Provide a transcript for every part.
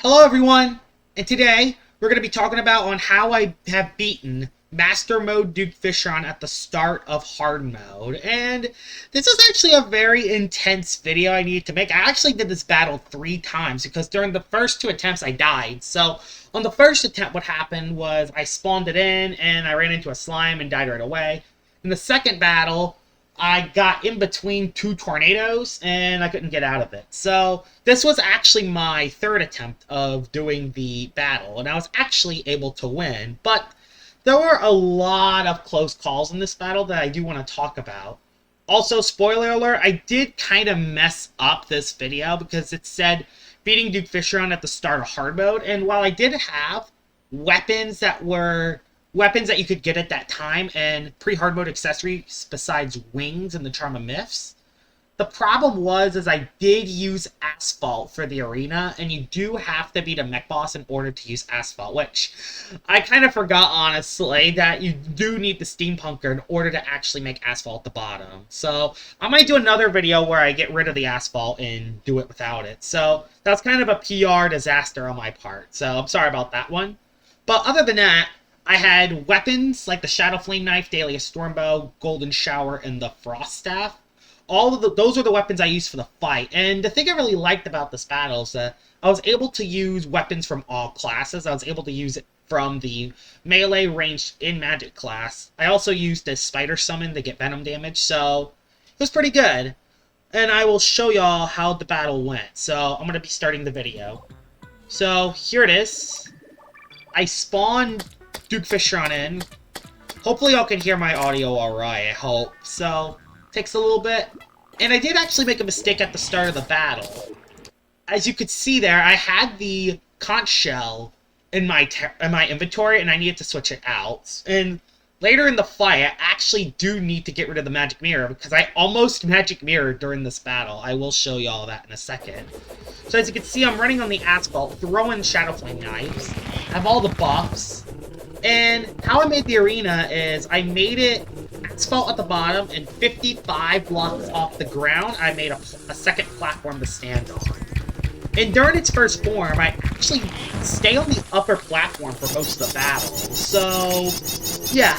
Hello everyone, and today we're going to be talking about on how I have beaten Master Mode Duke Fishron at the start of hard mode. And this is actually a very intense video I needed to make. I actually did this battle 3 times because during the first 2 attempts I died. So on the first attempt what happened was I spawned it in and I ran into a slime and died right away. In the second battle I got in between 2 tornadoes, and I couldn't get out of it. So, this was actually my 3rd attempt of doing the battle, and I was actually able to win. But, there were a lot of close calls in this battle that I do want to talk about. Also, spoiler alert, I did kind of mess up this video, because it said beating Duke Fishron at the start of hard mode, and while I did have weapons that you could get at that time and pre-hard mode accessories besides wings and the Charm of Myths. The problem was I did use Asphalt for the arena, and you do have to beat a mech boss in order to use Asphalt, which I kind of forgot, honestly, that you do need the Steampunker in order to actually make Asphalt at the bottom. So I might do another video where I get rid of the Asphalt and do it without it. So that's kind of a PR disaster on my part, so I'm sorry about that one. But other than that, I had weapons like the Shadow Flame Knife, Dahlia Stormbow, Golden Shower, and the Frost Staff. Those are the weapons I used for the fight. And the thing I really liked about this battle is that I was able to use weapons from all classes. I was able to use it from the melee, ranged, in magic class. I also used a Spider Summon to get venom damage, so it was pretty good. And I will show y'all how the battle went. So I'm going to be starting the video. So here it is. I spawned Duke Fishron in. Hopefully y'all can hear my audio alright, I hope. So, takes a little bit. And I did actually make a mistake at the start of the battle. As you could see there, I had the conch shell in my inventory, and I needed to switch it out. And later in the fight, I actually do need to get rid of the magic mirror, because I almost magic mirrored during this battle. I will show y'all that in a second. So as you can see, I'm running on the asphalt, throwing Shadow Flame Knives. I have all the buffs. And how I made the arena is I made it asphalt at the bottom, and 55 blocks off the ground, I made a second platform to stand on. And during its first form, I actually stay on the upper platform for most of the battle. So, yeah,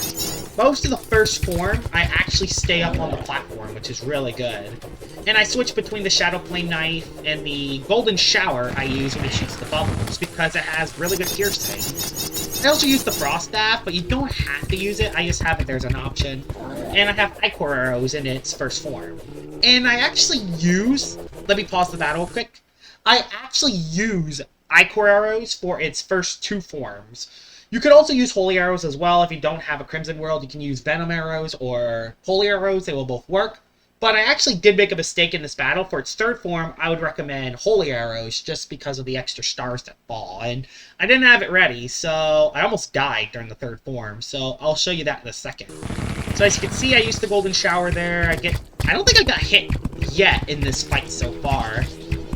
most of the first form, I actually stay up on the platform, which is really good. And I switch between the Shadow Flame Knife and the Golden Shower I use when it shoots the bubbles, because it has really good piercing. I also use the Frost Staff, but you don't have to use it, I just have it there as an option. And I have Ichor Arrows in its first form. And I actually use, let me pause the battle real quick. I actually use Ichor Arrows for its first 2 forms. You could also use Holy Arrows as well. If you don't have a Crimson World, you can use Venom Arrows or Holy Arrows. They will both work. But I actually did make a mistake in this battle. For its 3rd form, I would recommend Holy Arrows just because of the extra stars that fall. And I didn't have it ready, so I almost died during the 3rd form. So I'll show you that in a second. So as you can see, I used the Golden Shower there. I don't think I got hit yet in this fight so far.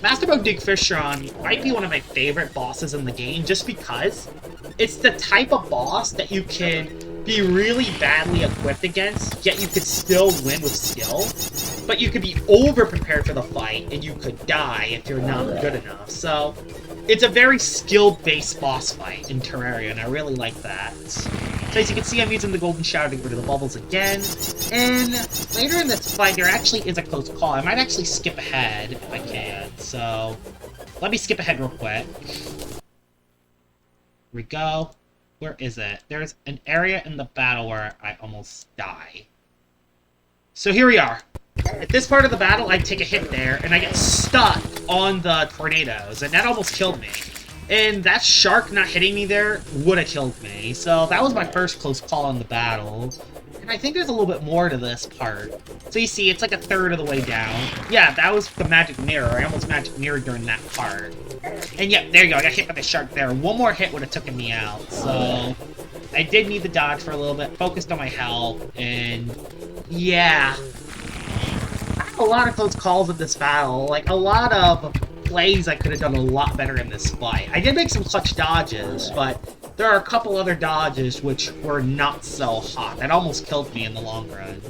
Master Mode Duke Fishron might be one of my favorite bosses in the game, just because it's the type of boss that you can be really badly equipped against, yet you could still win with skill. But you could be over-prepared for the fight, and you could die if you're not good enough. So, it's a very skill-based boss fight in Terraria, and I really like that. So as you can see, I'm using the Golden Shower to get rid of the bubbles again. And later in this fight, there actually is a close call. I might actually skip ahead if I can. So, let me skip ahead real quick. Here we go. Where is it? There's an area in the battle where I almost die. So here we are. At this part of the battle, I take a hit there, and I get stuck on the tornadoes, and that almost killed me. And that shark not hitting me there would have killed me. So that was my first close call on the battle. And I think there's a little bit more to this part. So you see, it's like a 1/3 of the way down. Yeah, that was the magic mirror. I almost magic mirrored during that part. And yeah, there you go. I got hit by the shark there. One more hit would have taken me out. So I did need to dodge for a little bit. Focused on my health. And yeah. I had a lot of close calls in this battle. Like, a lot of plays I could have done a lot better in this fight. I did make some clutch dodges, but there are a couple other dodges which were not so hot. That almost killed me in the long run.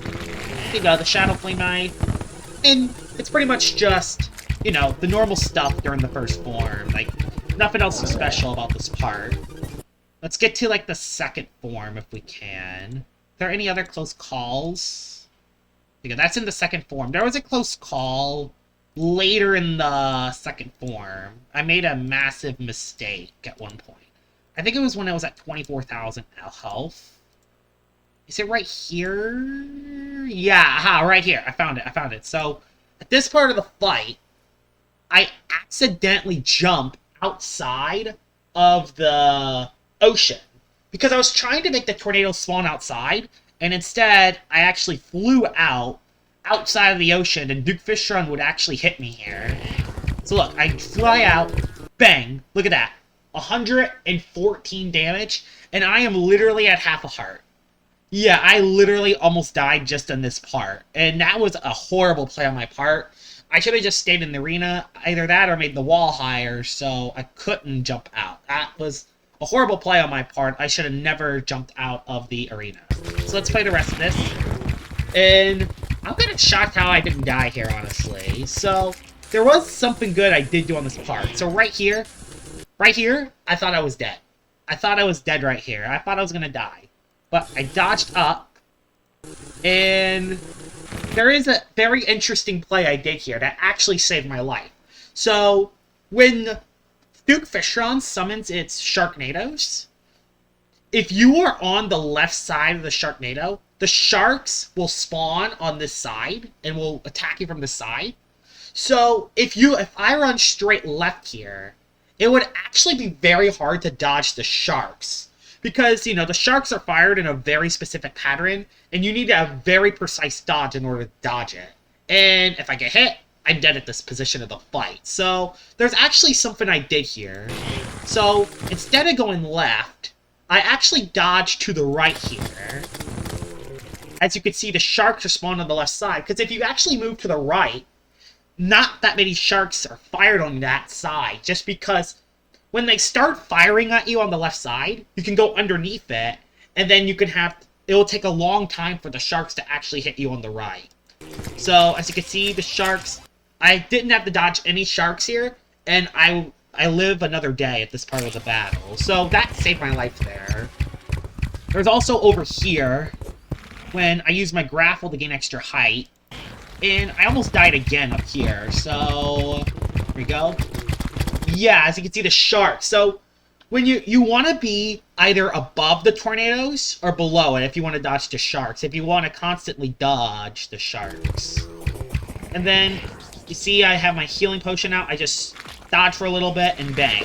Here you go, the Shadow Flame Knife. And it's pretty much just, you know, the normal stuff during the first form. Like, Nothing else special about this part. Let's get to, like, the second form, if we can. Are there any other close calls? Okay, that's in the second form. There was a close call later in the second form. I made a massive mistake at one point. I think it was when I was at 24,000 health. Is it right here? Yeah, aha, right here. I found it. So, at this part of the fight, I accidentally jump outside of the ocean because I was trying to make the tornado spawn outside, and instead I actually flew outside of the ocean, and Duke Fishron would actually hit me here. So look, I fly out, bang, look at that, 114 damage, and I am literally at half a heart. Yeah, I literally almost died just in this part, and that was a horrible play on my part. I should have just stayed in the arena, either that or made the wall higher, so I couldn't jump out. That was a horrible play on my part. I should have never jumped out of the arena. So let's play the rest of this. And I'm kind of shocked how I didn't die here, honestly. So there was something good I did do on this part. So right here, I thought I was dead. I thought I was dead right here. I thought I was going to die. But I dodged up, and there is a very interesting play I did here that actually saved my life. So, when Duke Fishron summons its Sharknadoes, if you are on the left side of the Sharknado, the sharks will spawn on this side and will attack you from the side. So, if I run straight left here, it would actually be very hard to dodge the sharks. Because, you know, the sharks are fired in a very specific pattern, and you need to have very precise dodge in order to dodge it. And if I get hit, I'm dead at this position of the fight. So, there's actually something I did here. So, instead of going left, I actually dodged to the right here. As you can see, the sharks are spawned on the left side. Because if you actually move to the right, not that many sharks are fired on that side. Just because when they start firing at you on the left side, you can go underneath it, and then you can it will take a long time for the sharks to actually hit you on the right. So, as you can see, the sharks, I didn't have to dodge any sharks here, and I live another day at this part of the battle. So, that saved my life there. There's also over here, when I used my grapple to gain extra height, and I almost died again up here. So, here we go. Yeah, as you can see, the sharks. So, when you want to be either above the tornadoes or below it if you want to dodge the sharks. If you want to constantly dodge the sharks. And then, you see I have my healing potion out. I just dodge for a little bit and bang.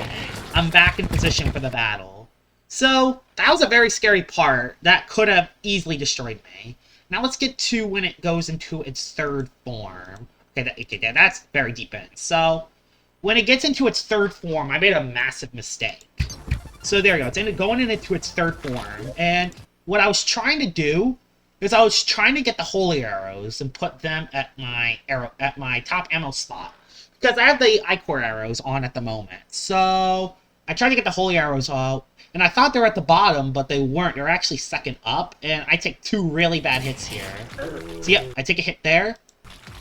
I'm back in position for the battle. So, that was a very scary part. That could have easily destroyed me. Now let's get to when it goes into its third form. Okay, that's very deep in. So, when it gets into its third form, I made a massive mistake. So there you go. It's going into its third form. And what I was trying to do is I was trying to get the holy arrows and put them at my top ammo spot. Because I have the Ichor arrows on at the moment. So I tried to get the holy arrows out. And I thought they were at the bottom, but they weren't. They're actually second up. And I take two really bad hits here. So yep, I take a hit there.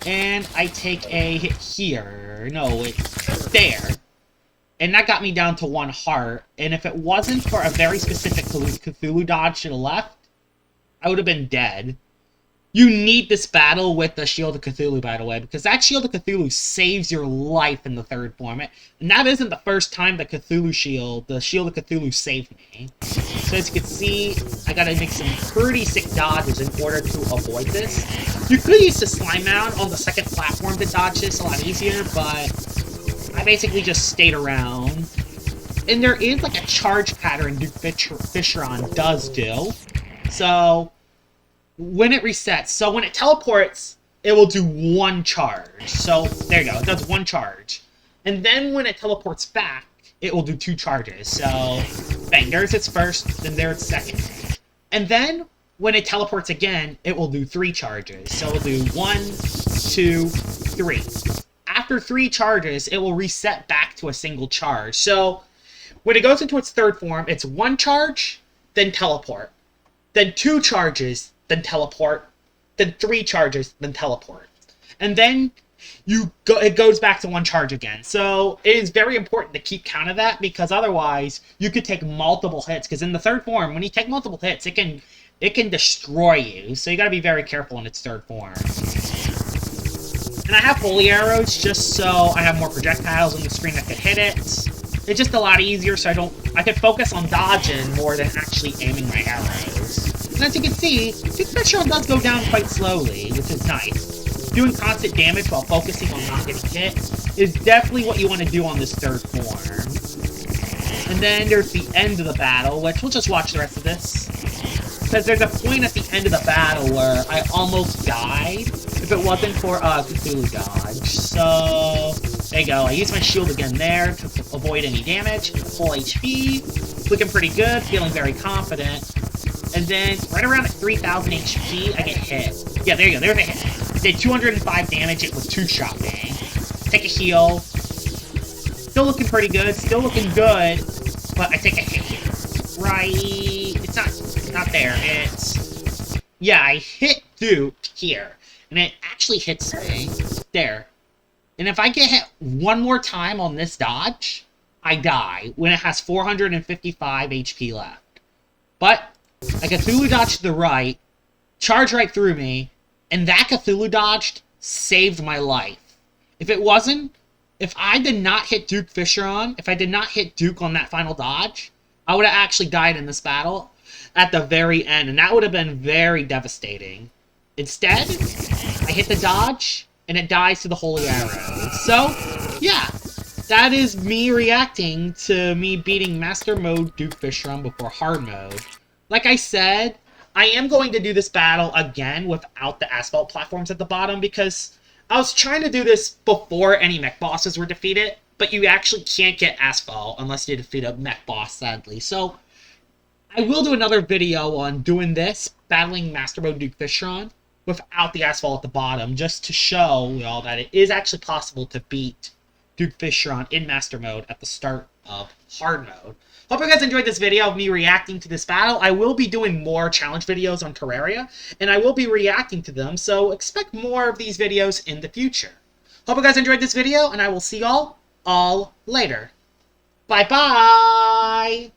And I take a hit here. No, it's there. And that got me down to 1 heart. And if it wasn't for a very specific Cthulhu dodge to the left, I would have been dead. You need this battle with the Shield of Cthulhu, by the way, because that Shield of Cthulhu saves your life in the third form. And that isn't the first time the Shield of Cthulhu saved me. So as you can see, I gotta make some pretty sick dodges in order to avoid this. You could use the Slime Mound on the second platform to dodge this a lot easier, but I basically just stayed around. And there is like a charge pattern Duke Fishron does do. So when it resets, so when it teleports, it will do 1 charge. So there you go, it does 1 charge. And then when it teleports back, it will do 2 charges. So bang, there's its first, then there's its second. And then when it teleports again, it will do 3 charges. So it'll do 1, 2, 3. After 3 charges, it will reset back to a single charge. So when it goes into its third form, it's 1 charge, then teleport. Then 2 charges, then teleport, then 3 charges, then teleport. And then it goes back to 1 charge again. So it is very important to keep count of that, because otherwise you could take multiple hits. Because in the 3rd form, when you take multiple hits, it can destroy you. So you got to be very careful in its 3rd form. And I have holy arrows just so I have more projectiles on the screen that could hit it. It's just a lot easier, so I can focus on dodging more than actually aiming my arrows. And as you can see, Duke Fishron does go down quite slowly, which is nice. Doing constant damage while focusing on not getting hit is definitely what you want to do on this 3rd form. And then there's the end of the battle, which we'll just watch the rest of this. Because there's a point at the end of the battle where I almost died if it wasn't for a Cthulhu dodge. So, there you go. I used my shield again there to avoid any damage. Full HP. Looking pretty good. Feeling very confident. And then, right around at 3,000 HP, I get hit. Yeah, there you go. There's a hit. It did 205 damage. It was 2-shot me. Take a heal. Still looking pretty good. Still looking good. But I take a hit here. Right. It's not there. It's... Yeah, I hit Duke here. And it actually hits me. There. And if I get hit one more time on this dodge, I die when it has 455 HP left. But I Cthulhu dodge to the right, charge right through me, and that Cthulhu dodge saved my life. If it wasn't, if I did not hit Duke Fishron, if I did not hit Duke on that final dodge, I would have actually died in this battle at the very end, and that would have been very devastating. Instead, I hit the dodge, and it dies to the holy arrow. So, yeah, that is me reacting to me beating Master Mode Duke Fishron before hard mode. Like I said, I am going to do this battle again without the asphalt platforms at the bottom, because I was trying to do this before any mech bosses were defeated, but you actually can't get asphalt unless you defeat a mech boss, sadly. So, I will do another video on doing this, battling Master Mode Duke Fishron, without the asphalt at the bottom, just to show y'all that it is actually possible to beat Duke Fishron in Master Mode at the start of hard mode. Hope you guys enjoyed this video of me reacting to this battle. I will be doing more challenge videos on Terraria, and I will be reacting to them, so expect more of these videos in the future. Hope you guys enjoyed this video, and I will see y'all all later. Bye-bye!